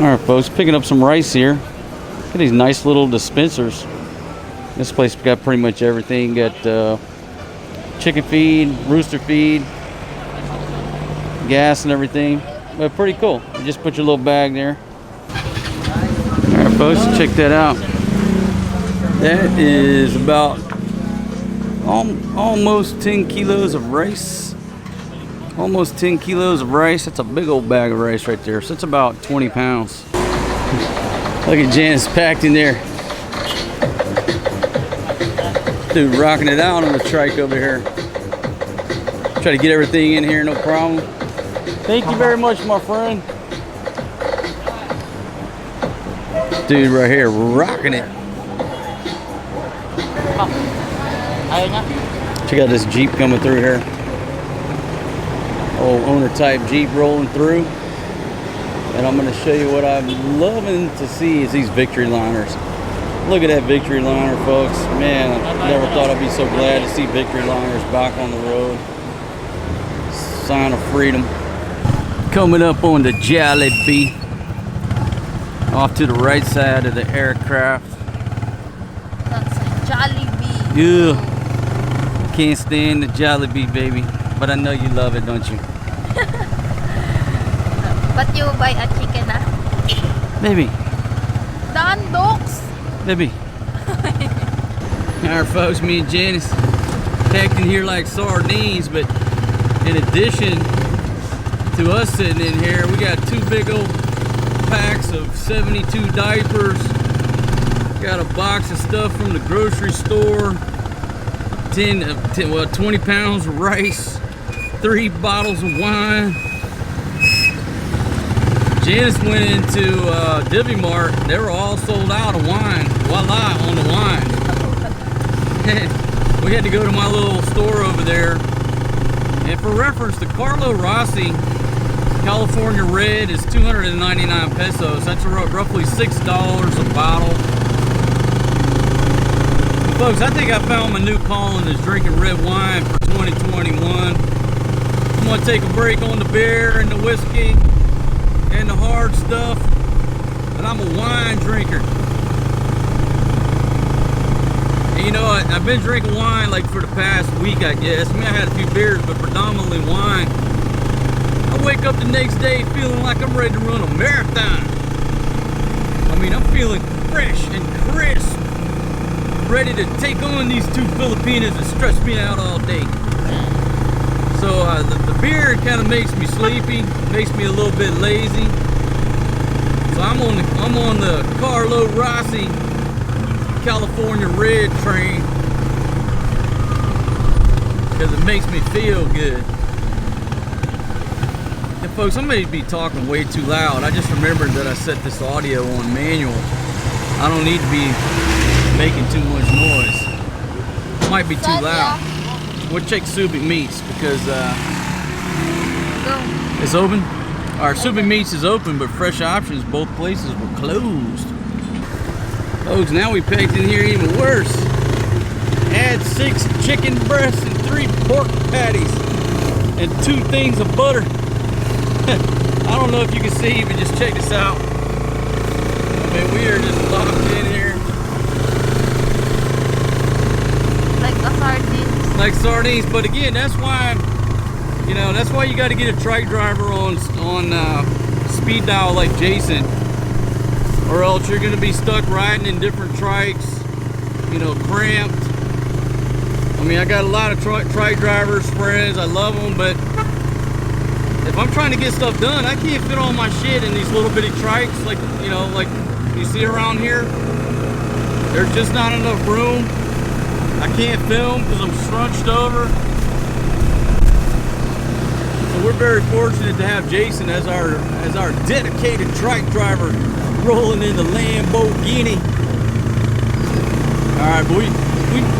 Alright folks, picking up some rice here. Look at these nice little dispensers. This place got pretty much everything. Got chicken feed, rooster feed, gas and everything. But pretty cool. You just put your little bag there. Alright folks, check that out. That is about almost 10 kilos of rice. Almost 10 kilos of rice. That's a big old bag of rice right there. So it's about 20 pounds. Look at Janice packed in there. Dude rocking it out on the trike over here. Try to get everything in here, no problem. Thank you very much, my friend. Dude right here rocking it. Check out this Jeep coming through here. Old owner type Jeep rolling through. And I'm going to show you what I'm loving to see is these victory liners. Look at that victory liner, folks. Man, I never thought I'd be so glad to see victory liners back on the road. Sign of freedom. Coming up on the Jollibee. Off to the right side of the aircraft. That's a Jollibee. Yeah. Can't stand the Jollibee, baby. But I know you love it, don't you? But you buy a chicken, ah? Maybe. Done, dogs. Maybe. Alright folks, me and Janice packed in here like sardines, but in addition to us sitting in here, we got two big old packs of 72 diapers. Got a box of stuff from the grocery store. 20 pounds of rice. 3 bottles of wine. Janice went into Divvy Mart. They were all sold out of wine. Voila, on the wine. We had to go to my little store over there. And for reference, the Carlo Rossi California Red is 299 pesos. That's roughly $6 a bottle. Folks, I think I found my new calling is drinking red wine for 2021. I'm gonna take a break on the beer and the whiskey and the hard stuff, but I'm a wine drinker. And you know, I've been drinking wine like for the past week, I guess. I mean, I had a few beers, but predominantly wine. I wake up the next day feeling like I'm ready to run a marathon. I mean, I'm feeling fresh and crisp, ready to take on these two Filipinas that stress me out all day. So the beer kind of makes me sleepy, makes me a little bit lazy. So I'm on the Carlo Rossi California Red train because it makes me feel good. And folks, I may be talking way too loud. I just remembered that I set this audio on manual. I don't need to be making too much noise. Might be too loud. We'll check Subic Meats because it's open. Our Subic Meats is open, but Fresh Options, both places were closed. Folks, now we packed in here even worse. Add 6 chicken breasts and 3 pork patties and 2 things of butter. I don't know if you can see, but just check this out. I mean, we are just locked in here. Like a sardines. Like sardines, but again, that's why, you know, that's why you got to get a trike driver on speed dial like Jason, or else you're going to be stuck riding in different trikes, you know, cramped. I mean, I got a lot of trike drivers, friends, I love them, but if I'm trying to get stuff done, I can't fit all my shit in these little bitty trikes, like, you know, like you see around here. There's just not enough room. I can't film because I'm scrunched over. So we're very fortunate to have Jason as our dedicated trike driver rolling in the Lamborghini. All right, but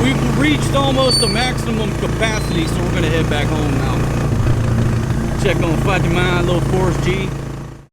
we've reached almost the maximum capacity, so we're gonna head back home now. Check on Fatima, little Forest G.